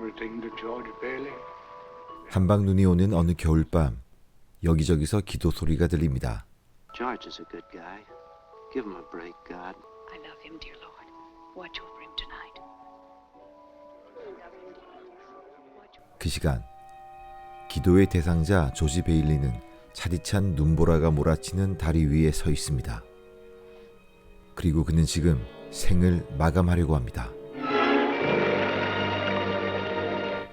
everything to George Bailey. 한방 눈이 오는 어느 겨울밤 여기저기서 기도 소리가 들립니다. George is a good guy. Give him a break, God. I love him, dear Lord. Watch over him tonight. 그 시간 기도의 대상자 조지 베일리는 차디찬 눈보라가 몰아치는 다리 위에 서 있습니다. 그리고 그는 지금 생을 마감하려고 합니다.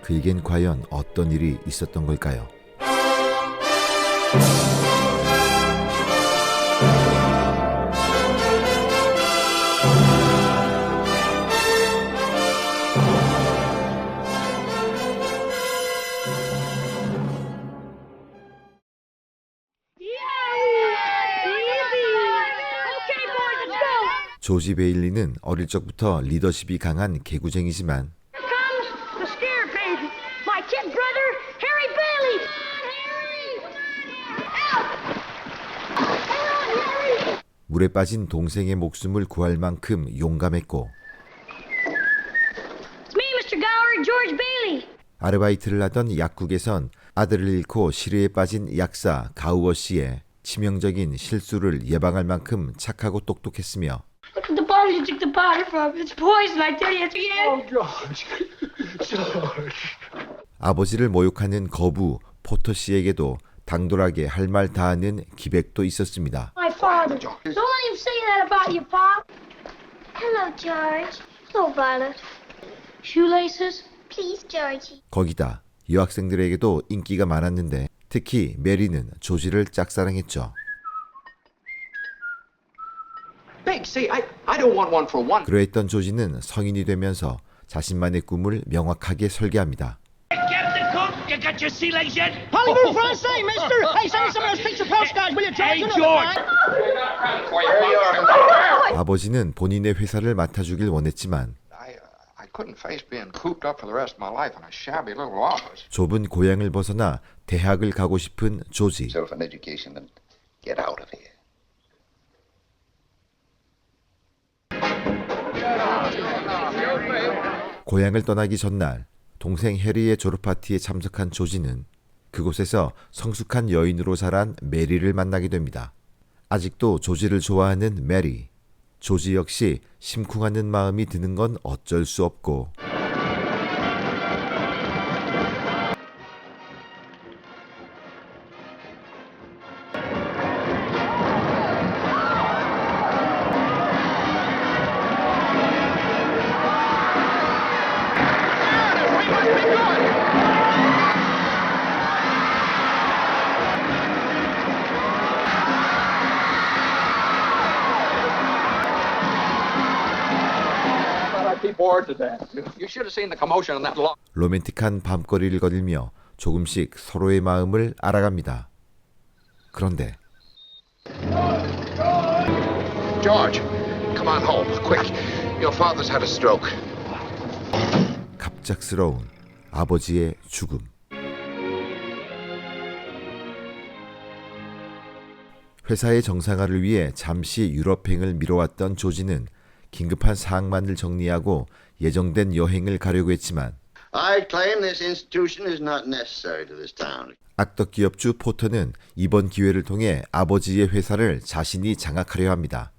그에겐 과연 어떤 일이 있었던 걸까요? 조지 베일리는 어릴 적부터 리더십이 강한 개구쟁이지만 물에 빠진 동생의 목숨을 구할 만큼 용감했고 아르바이트를 하던 약국에선 아들을 잃고 시리에 빠진 약사 가우어 씨의 치명적인 실수를 예방할 만큼 착하고 똑똑했으며 The bottle you took the powder from. It's poison, I tell you. It's Oh, George. George. 아버지를 모욕하는 거부 포터 씨에게도 당돌하게 할 말 다하는 기백도 있었습니다. My father. Don't let him say that about you, Pop. Hello, George. Hello, Violet. Shoelaces? Please, Georgie. 거기다 여학생들에게도 인기가 많았는데 특히 메리는 조지를 짝사랑했죠. Big, see, I don't want one for one. 그러했던 조지는 성인이 되면서 자신만의 꿈을 명확하게 설계합니다. Captain Cook, you got your sea legs yet? Hollywood Francais, mister! Hey, send me some of those picture postcards, will you, George? Hey, George! 아버지는 본인의 회사를 맡아주길 원했지만 I couldn't face being cooped up for the rest of my life in a shabby little office. 좁은 고향을 벗어나 대학을 가고 싶은 조지. Yourself an education and get out of here. 고향을 떠나기 전날 동생 해리의 졸업 파티에 참석한 조지는 그곳에서 성숙한 여인으로 자란 메리를 만나게 됩니다. 아직도 조지를 좋아하는 메리. 조지 역시 심쿵하는 마음이 드는 건 어쩔 수 없고 You should have seen the commotion in that lot. 로맨틱한 밤거리를 거닐며 조금씩 서로의 마음을 알아갑니다. 그런데 George, come on home, quick. Your father's had a stroke. 갑작스러운 아버지의 죽음. 회사의 정상화를 위해 잠시 유럽행을 미뤄왔던 조지는 긴급한 사항만을 정리하고 예정된 여행을 가려고 했지만 I claim this institution is not necessary to this town. 악덕 기업주 포터는 이번 기회를 통해 아버지의 회사를 자신이 장악하려 합니다.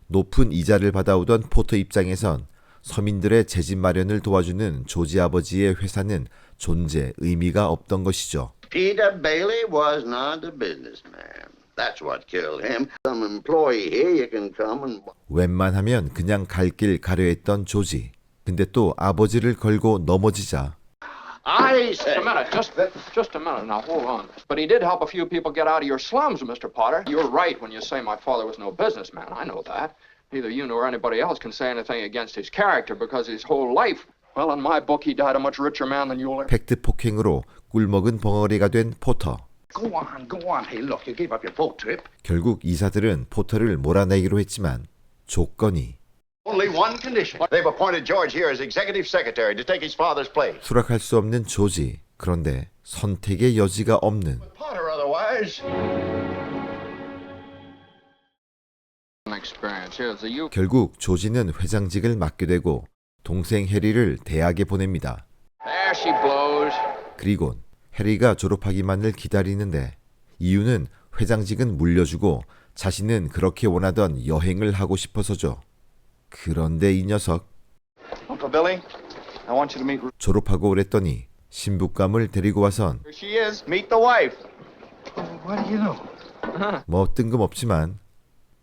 높은 이자를 받아오던 포터 입장에선 서민들의 재집 마련을 도와주는 조지 아버지의 회사는 존재 의미가 없던 것이죠. Peter Bailey was not a businessman. That's what killed him. Some employee here, you can come and... 웬만하면 그냥 갈 길 가려 했던 조지. 근데 또 아버지를 걸고 넘어지자 I say... Just a minute. Now, hold on. But he did help a few people get out of your slums, Mr. Potter. You're right when you say my father was no businessman. I know that. Neither you nor anybody else can say anything against his character because his whole life... Well, in my book, he died a much richer man than you'll ever... 팩트 폭행으로 꿀먹은 벙어리가 된 포터. Go on. Hey, look, you gave up your boat trip. 결국 이사들은 포터를 몰아내기로 했지만 조건이 Only one condition. They've appointed George here as executive secretary to take his father's place. 수락할 수 없는 조지. 그런데 선택의 여지가 없는 Potter otherwise... Experience. Here's the you. 결국 조지는 회장직을 맡게 되고 동생 해리를 대학에 보냅니다. There There she blows. 그리곤 해리가 졸업하기만을 기다리는데 이유는 회장직은 물려주고 자신은 그렇게 원하던 여행을 하고 싶어서죠. 그런데 이 녀석 Uncle Billy, I want you to meet. 졸업하고 오랬더니 신부감을 데리고 와선 Here she is. Meet the wife. What do you know? 뭐 뜬금없지만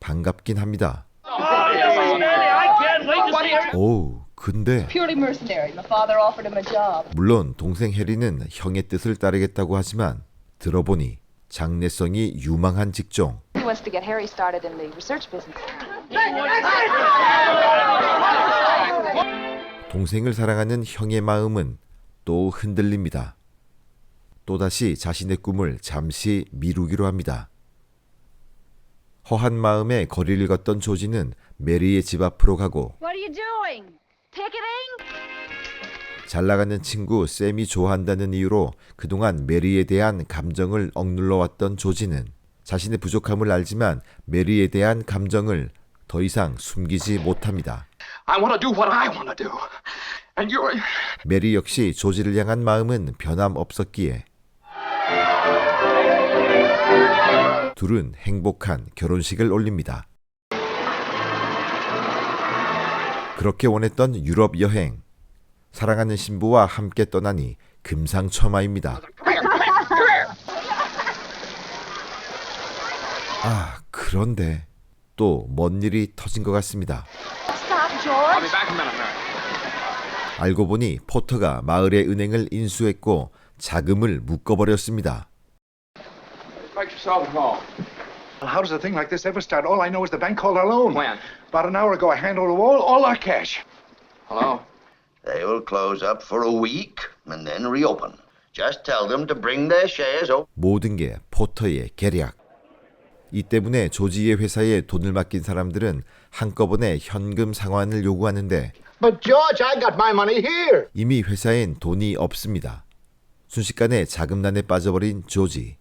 반갑긴 합니다. I can't wait to see her. 오우, 근데 Purely mercenary. My father offered him a job. 물론 동생 해리는 형의 뜻을 따르겠다고 하지만 들어보니 장래성이 유망한 직종. He wants to get Harry started in the research business. 동생을 사랑하는 형의 마음은 또 흔들립니다. 또다시 자신의 꿈을 잠시 미루기로 합니다. 허한 마음에 거리를 걷던 조지는 메리의 집 앞으로 가고 What are you doing? Picketing? 잘 나가는 친구 샘이 좋아한다는 이유로 그동안 메리에 대한 감정을 억눌러 왔던 조지는 자신의 부족함을 알지만 메리에 대한 감정을 더 이상 숨기지 못합니다. I want to do what I want to do. And you're... 메리 역시 조지를 향한 마음은 변함없었기에 둘은 행복한 결혼식을 올립니다. 그렇게 원했던 유럽 여행, 사랑하는 신부와 함께 떠나니 금상첨화입니다. 아, 그런데 또 뭔 일이 터진 것 같습니다. I'll be back in a minute, Mary. 알고 보니 포터가 마을의 은행을 인수했고 자금을 묶어버렸습니다. Make yourself at home. Well, how does a thing like this ever start? All I know is the bank called our loan. When? About an hour ago, I handed over all our cash. Hello? They will close up for a week and then reopen. Just tell them to bring their shares over. 모든 게 포터의 계략. 이 때문에 조지의 회사에 돈을 맡긴 사람들은 한꺼번에 현금 상환을 요구하는데 But George, I got my money here. 이미 회사엔 돈이 없습니다. 순식간에 자금난에 빠져버린 조지.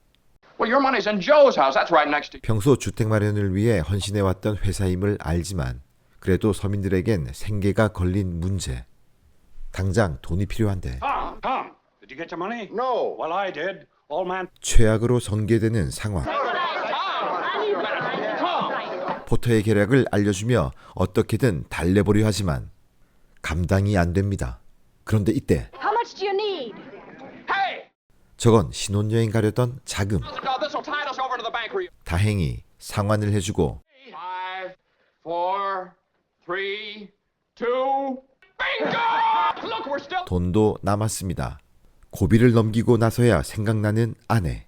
Well, your money's in Joe's house. That's right next to you. 평소 주택 마련을 위해 헌신해왔던 회사임을 알지만 그래도 서민들에겐 생계가 걸린 문제. 당장 돈이 필요한데 Tom, did you get your money? No. Well, I did. Old man. 최악으로 전개되는 상황. 포터의 계략을 알려주며 어떻게든 달래보려 하지만 감당이 안 됩니다. 그런데 이때 How much do you need? Hey! 저건 신혼여행 가려던 자금. This will tide us over to the bank where you... 다행히 상환을 해주고 5, 4, 3, 2, bingo! Look, we're still... 돈도 남았습니다. 고비를 넘기고 나서야 생각나는 아내.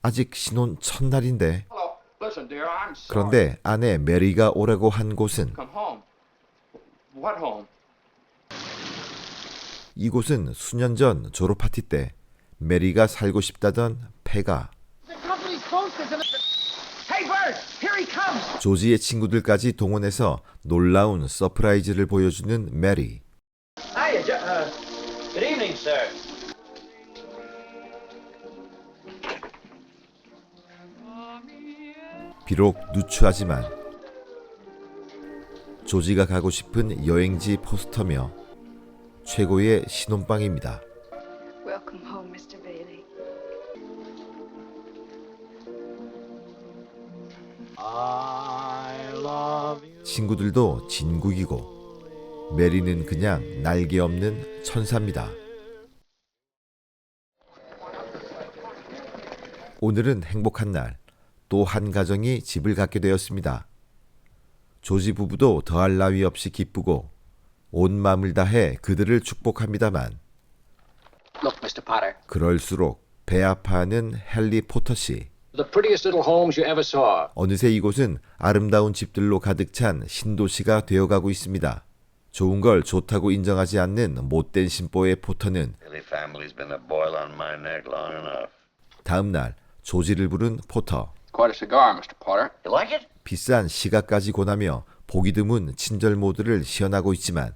아직 신혼 첫날인데 Hello. Listen, dear, I'm sorry. 그런데 아내 메리가 오라고 한 곳은 Come home. What home? 이곳은 수년 전 졸업 파티 때 메리가 살고 싶다던 폐가 The company's closed. Hey, Bert, here he comes. 조지의 친구들까지 동원해서 놀라운 서프라이즈를 보여주는 메리. Hi, good evening, sir. 비록 누추하지만 조지가 가고 싶은 여행지 포스터며 최고의 신혼방입니다. Welcome home, Mr. Bailey. 친구들도 진국이고 메리는 그냥 날개 없는 천사입니다. 오늘은 행복한 날, 또 한 가정이 집을 갖게 되었습니다. 조지 부부도 더할 나위 없이 기쁘고 온 마음을 다해 그들을 축복합니다만 Look, Mr. Potter, 그럴수록 배 아파하는 헨리 포터 씨. the prettiest little homes you ever saw. 어느새 이곳은 아름다운 집들로 가득 찬 신도시가 되어가고 있습니다. 좋은 걸 좋다고 인정하지 않는 못된 심보의 포터는 Billy family's been a boil on my neck long enough. 다음 날 조지를 부른 포터. Quite a cigar, Mr. Potter. You like it? 비싼 시가까지 권하며 보기 드문 친절 모드를 시연하고 있지만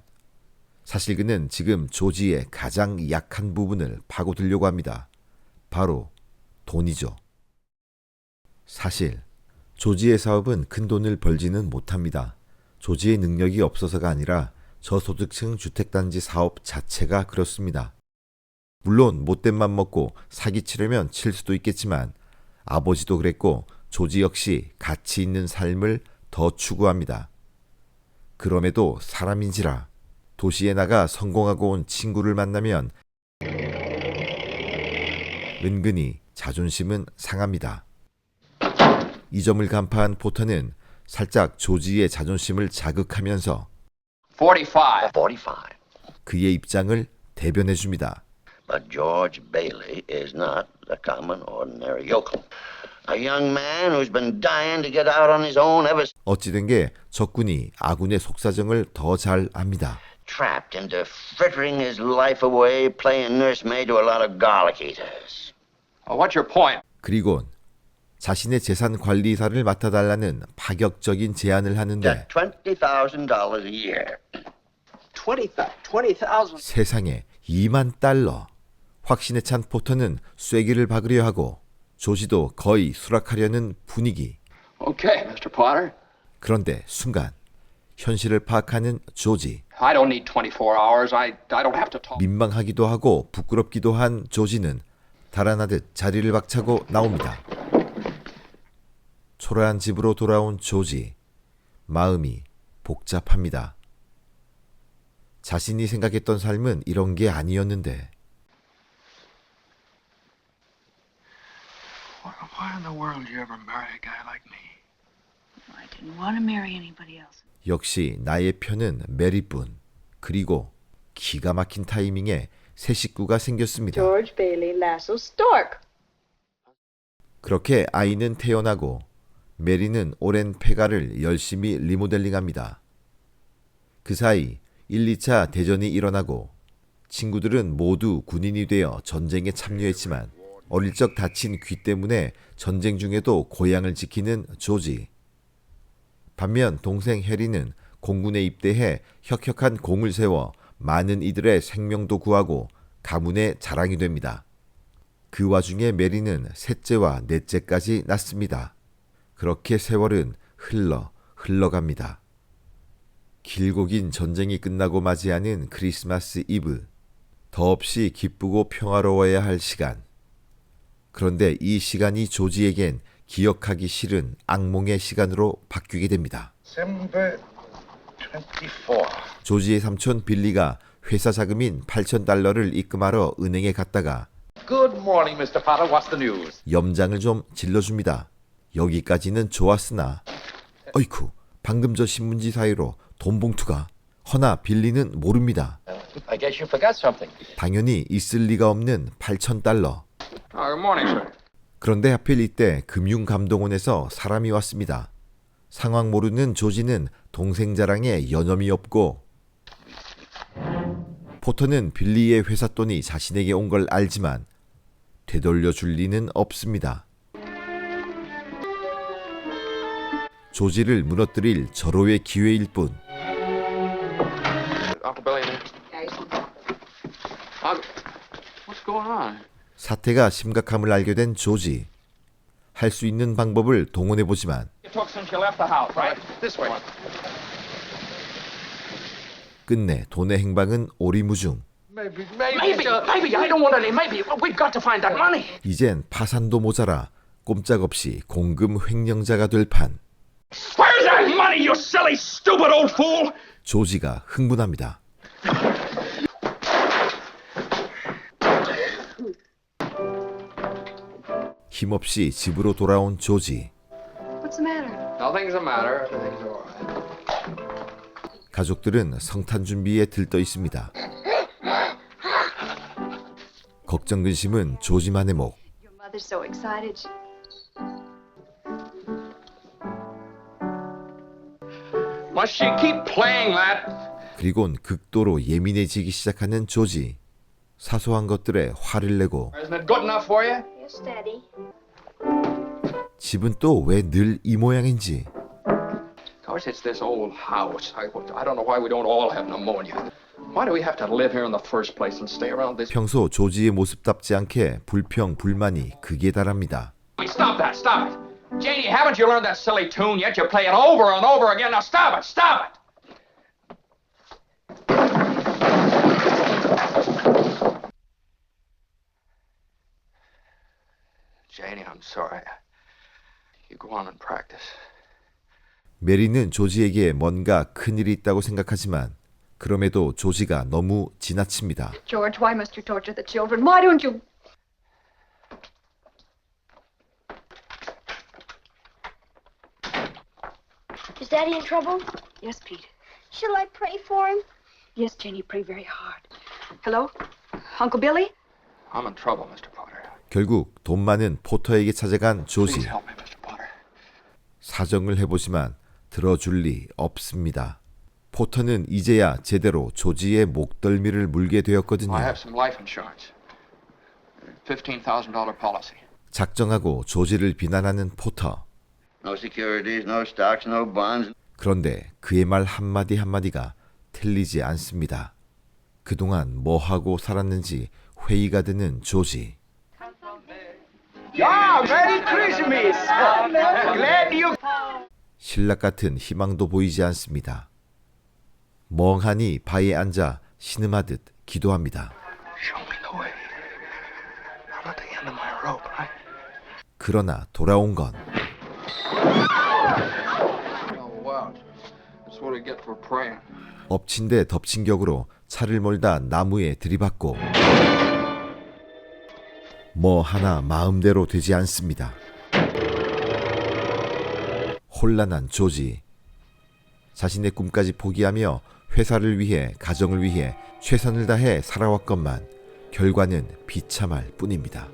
사실 그는 지금 조지의 가장 약한 부분을 파고들려고 합니다. 바로 돈이죠. 사실 조지의 사업은 큰 돈을 벌지는 못합니다. 조지의 능력이 없어서가 아니라 저소득층 주택단지 사업 자체가 그렇습니다. 물론 못된 맘 먹고 사기치려면 칠 수도 있겠지만 아버지도 그랬고 조지 역시 가치 있는 삶을 더 추구합니다. 그럼에도 사람인지라 도시에 나가 성공하고 온 친구를 만나면 은근히 자존심은 상합니다. 이 점을 간파한 포터는 살짝 조지의 자존심을 자극하면서 45. 그의 입장을 대변해줍니다. But George Bailey is not a common, ordinary yokel. A young man who's been dying to get out on his own ever since. 어찌된 게 적군이 아군의 속사정을 더 잘 압니다. Trapped into frittering his life away playing nursemaid to a lot of garlic eaters. What's your point? 그리곤 자신의 재산 관리사를 맡아달라는 파격적인 제안을 하는데 $20,000 a year. $20,000. 세상에 $20,000. 확신에 찬 포터는 쐐기를 박으려 하고 조지도 거의 수락하려는 분위기. Okay, Mr. Potter. 그런데 순간 현실을 파악하는 조지. I don't need 24 hours. I don't have to talk. 민망하기도 하고 부끄럽기도 한 조지는 달아나듯 자리를 박차고 나옵니다. 초라한 집으로 돌아온 조지. 마음이 복잡합니다. 자신이 생각했던 삶은 이런 게 아니었는데. Why in the world did you ever marry a guy like me? I didn't want to marry anybody else. 역시 나의 편은 메리뿐. 그리고 기가 막힌 타이밍에 새 식구가 생겼습니다. George Bailey Lasso Stork. 그렇게 아이는 태어나고 메리는 오랜 폐가를 열심히 리모델링합니다. 그 사이 1, 2차 대전이 일어나고 친구들은 모두 군인이 되어 전쟁에 참여했지만 어릴 적 다친 귀 때문에 전쟁 중에도 고향을 지키는 조지. 반면 동생 해리는 공군에 입대해 혁혁한 공을 세워 많은 이들의 생명도 구하고 가문의 자랑이 됩니다. 그 와중에 메리는 셋째와 넷째까지 낳습니다. 그렇게 세월은 흘러갑니다. 길고 긴 전쟁이 끝나고 맞이하는 크리스마스 이브. 더없이 기쁘고 평화로워야 할 시간. 그런데 이 시간이 조지에겐 기억하기 싫은 악몽의 시간으로 바뀌게 됩니다. December 24. 조지의 삼촌 빌리가 회사 자금인 $8,000를 입금하러 은행에 갔다가 Good morning, Mr. Potter. What's the news? 염장을 좀 질러줍니다. 여기까지는 좋았으나 어이쿠, 방금 저 신문지 사이로 돈 봉투가. 허나 빌리는 모릅니다. I guess you forgot something. 당연히 있을 리가 없는 $8,000. Good morning, sir. 그런데 하필 이때 금융감독원에서 사람이 왔습니다. 상황 모르는 조지는 동생 자랑에 여념이 없고 포터는 빌리의 회사 돈이 자신에게 온 걸 알지만 되돌려줄 리는 없습니다. 조지를 무너뜨릴 절호의 기회일 뿐. Uncle Billy. What's going on? 사태가 심각함을 알게 된 조지. 할 수 있는 방법을 동원해보지만 You took since you left the house, right? This way. 끝내 돈의 행방은 오리무중. Maybe. I don't want any maybe. We've got to find that money. 이젠 파산도 모자라 꼼짝없이 공금 횡령자가 될 판. Where's that money, you silly, stupid old fool? 조지가 흥분합니다. 힘없이 집으로 돌아온 조지. What's the matter? Nothing's the matter. Everything's all right. 가족들은 성탄 준비에 들떠 있습니다. 걱정 근심은 조지만의 목. Your mother's so excited. Must she keep playing that? 그리곤 극도로 예민해지기 시작하는 조지. 사소한 것들에 화를 내고 Isn't it good enough for you? Yes, Daddy. 집은 또 왜 늘 이 모양인지. Of course, it's this old house. I don't know why we don't all have pneumonia. Why do we have to live here in the first place and stay around this? 평소 조지의 모습답지 않게 불평, 불만이 극에 달합니다. Stop that! Stop it! Janie, haven't you learned that silly tune yet? You play it over and over again. Now stop it! Stop it! Eddie, I'm sorry. You go on and practice. 메리는 조지에게 뭔가 큰일이 있다고 생각하지만 그럼에도 조지가 너무 지나칩니다. George, why must you torture the children? Why don't you... Is Daddy in trouble? Yes, Pete. Shall I pray for him? Yes, Jenny, pray very hard. Hello? Uncle Billy? I'm in trouble, Mr. Potter. 결국 돈 많은 포터에게 찾아간 조지. Please help me, Mr. Potter. 사정을 해보지만 들어줄 리 없습니다. 포터는 이제야 제대로 조지의 목덜미를 물게 되었거든요. I have some life insurance. $15,000 policy. 작정하고 조지를 비난하는 포터. No securities, no stocks, no bonds. 그런데 그의 말 한마디 한마디가 틀리지 않습니다. 그동안 뭐하고 살았는지 회의가 드는 조지. Yeah, Merry Christmas. Glad you... 신락 같은 희망도 보이지 않습니다. 멍하니 바위에 앉아 신음하듯 기도합니다. Show me the way. I'm at the end of my rope, right? 그러나 돌아온 건 Oh, wow. That's what I get for praying. 엎친 데 덮친 격으로 차를 몰다 나무에 들이받고 뭐 하나 마음대로 되지 않습니다. 혼란한 조지. 자신의 꿈까지 포기하며 회사를 위해 가정을 위해 최선을 다해 살아왔건만 결과는 비참할 뿐입니다.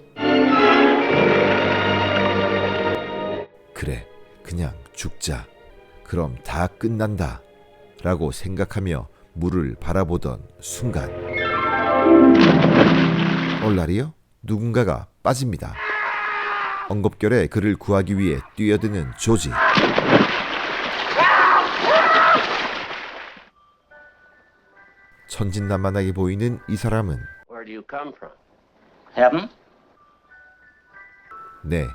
그래, 그냥 죽자. 그럼 다 끝난다. 라고 생각하며 물을 바라보던 순간 얼라리요? 누군가가 빠집니다. 엉겁결에 그를 구하기 위해 뛰어드는 조지. 천진난만하게 보이는 이 사람은 Where do you come from? Heaven? 네,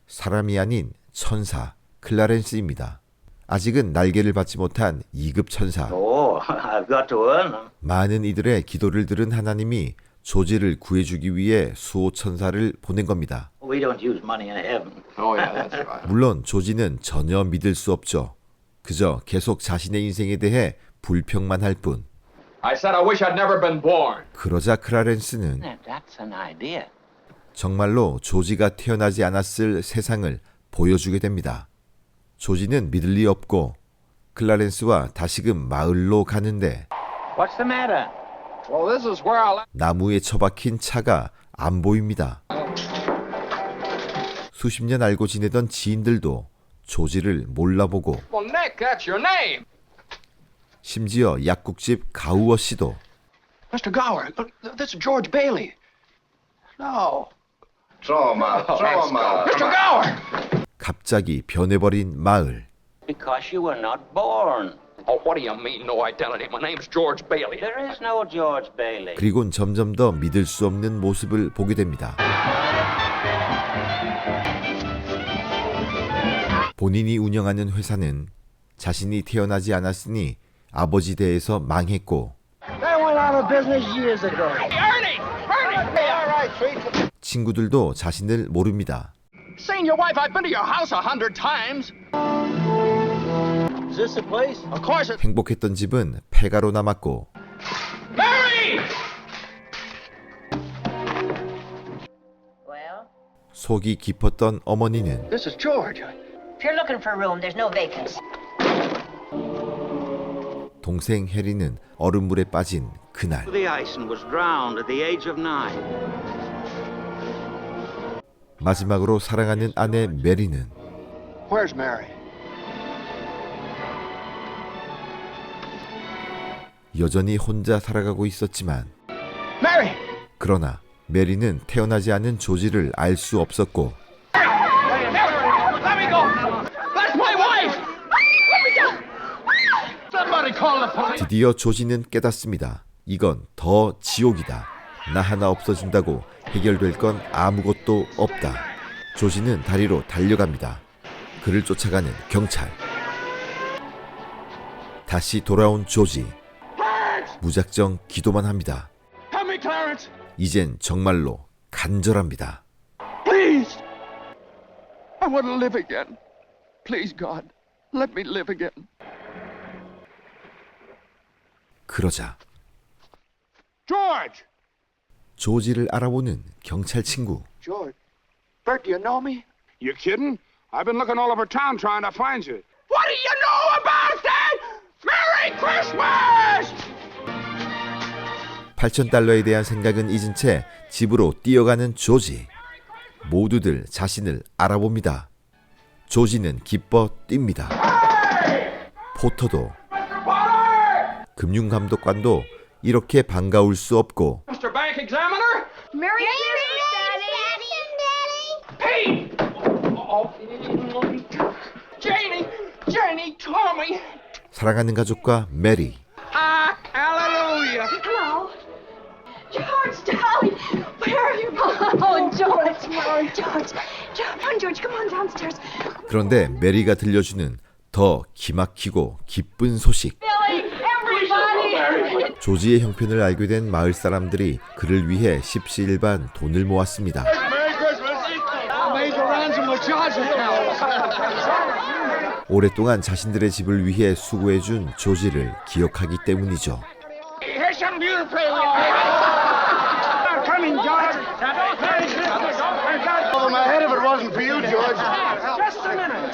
사람이 아닌 천사 클라렌스입니다. 아직은 날개를 받지 못한 2급 천사. Oh, I've got to earn them. 많은 이들의 기도를 들은 하나님이 조지를 구해주기 위해 수호천사를 보낸 겁니다. We don't use money in heaven. Oh, yeah, that's right. 물론 조지는 전혀 믿을 수 없죠. 그저 계속 자신의 인생에 대해 불평만 할 뿐. I said I wish I'd never been born. 그러자 클라렌스는 That's an idea. 정말로 조지가 태어나지 않았을 세상을 보여주게 됩니다. 조지는 믿을 리 없고 클라렌스와 다시금 마을로 가는데 What's the matter? Well, this is where I... 나무에 처박힌 차가 안 보입니다. 수십 년 알고 지내던 지인들도 조지를 몰라보고 Well, Nick, that's your name. 심지어 약국집 가우어 씨도 Mr. Gower, look, this is George Bailey. No. Throw him out. Throw him out. Mr. Gower! 갑자기 변해버린 마을. Because you were not born. Oh, what do you mean, no identity? My name's George Bailey. There is no George Bailey. 그리곤 점점 더 믿을 수 없는 모습을 보게 됩니다. 본인이 운영하는 회사는 자신이 태어나지 않았으니 아버지 대에서 망했고 They went out of business years ago. Ernie! Ernie! All right, sweet. 친구들도 자신을 모릅니다. Seen your wife. I've been to your house 100 times. Is this the place? Of course it... 행복했던 집은 폐가로 남았고 Mary! Well, 속이 깊었던 어머니는 This is George. if you're looking for a room, there's no vacancy. 동생 해리는 얼음물에 빠진 그날 The ice and was drowned at the age of 9. 마지막으로 사랑하는 아내 메리는 Where's Mary? 여전히 혼자 살아가고 있었지만 Mary! 그러나 메리는 태어나지 않은 조지를 알 수 없었고 Let me go! That's my wife! Let me go! Somebody call the police! 드디어 조지는 깨닫습니다. 이건 더 지옥이다. 나 하나 없어진다고 해결될 건 아무것도 없다. 조지는 다리로 달려갑니다. 그를 쫓아가는 경찰. 다시 돌아온 조지. 무작정 기도만 합니다. Help me, Clarence! 이젠 정말로 간절합니다. Please! I want to live again. Please, God, let me live again. 그러자 George! 조지를 알아보는 경찰 친구. George, Bert, do you know me? You kidding? I've been looking all over town trying to find you. What do you know about that? Merry Christmas! $8,000에 대한 생각은 잊은 채 집으로 뛰어가는 조지. 모두들 자신을 알아봅니다. 조지는 기뻐 뜁니다. 포터도, 금융감독관도 이렇게 반가울 수 없고 Mr. Bank Examiner? Merry Pete! Janie, Tommy! 사랑하는 가족과 메리. Hallelujah! Hello. George, darling. Where are you? Oh, George. George. George, come on downstairs. 그런데 메리가 들려주는 더 기막히고 기쁜 소식. Billy, everybody. 조지의 형편을 알게 된 마을 사람들이 그를 위해 십시일반 돈을 모았습니다. Merry Christmas! Major Ransom was charged now. 오랫동안 자신들의 집을 위해 수고해준 조지를 기억하기 때문이죠. Here's some beautiful. Coming, George. Over my head if it wasn't for you, George. Just a minute.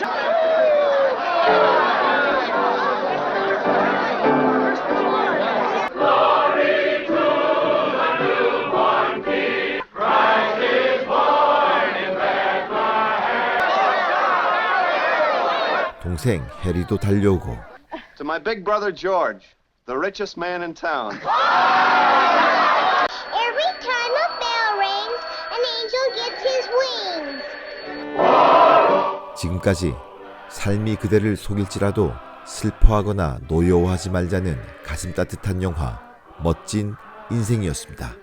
동생 해리도 달려오고 To my big brother George, the richest man in town. Every time a bell rings, an angel gets his wings. 지금까지 삶이 그대를 속일지라도 슬퍼하거나 노여워하지 말자는 가슴 따뜻한 영화 멋진 인생이었습니다.